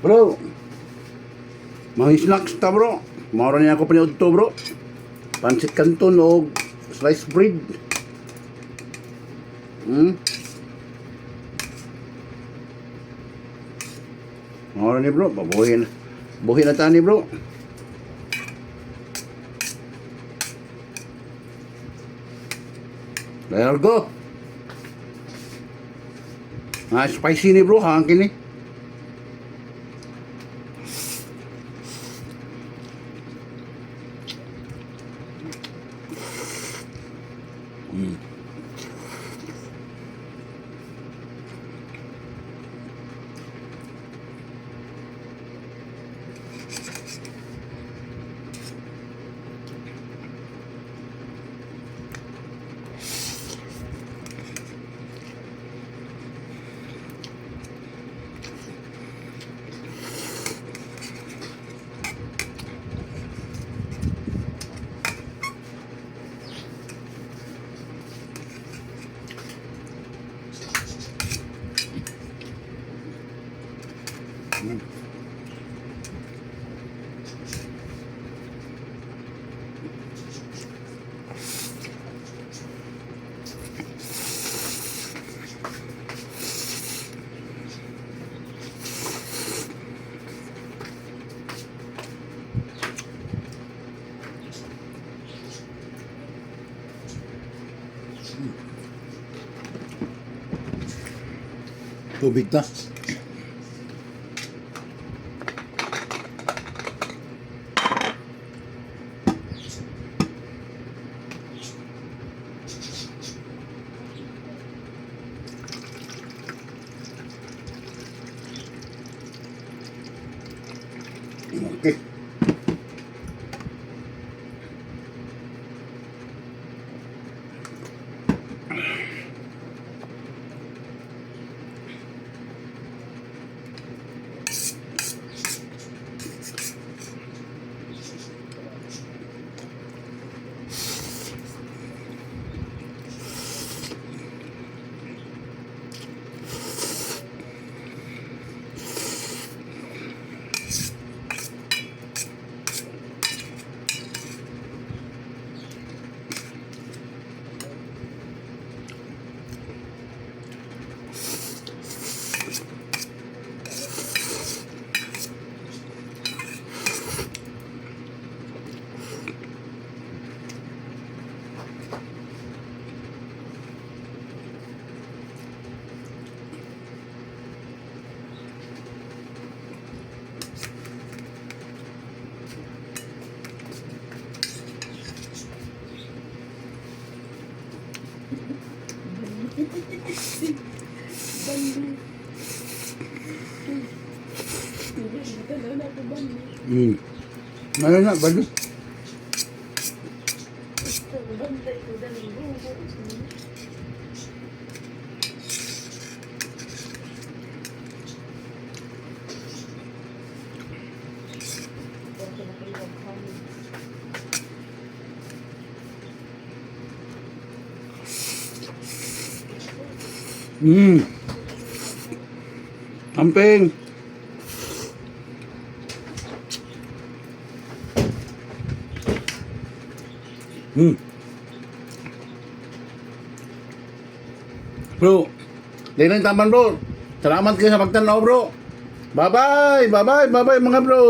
Bro, mga snacks ta bro. Maura niya ako paniod to bro. Pansit canton o sliced bread. Maura ni bro, pabuhin. Buhin na tani bro. There go. Spicy ni bro, hangkin ni. Tubig na. Okay. Ano na, balo? Amping. Bro, dahil lang taman bro. Salamat kayo sa pagtanaw bro. Bye bye, bye bye, bye bye mga bro.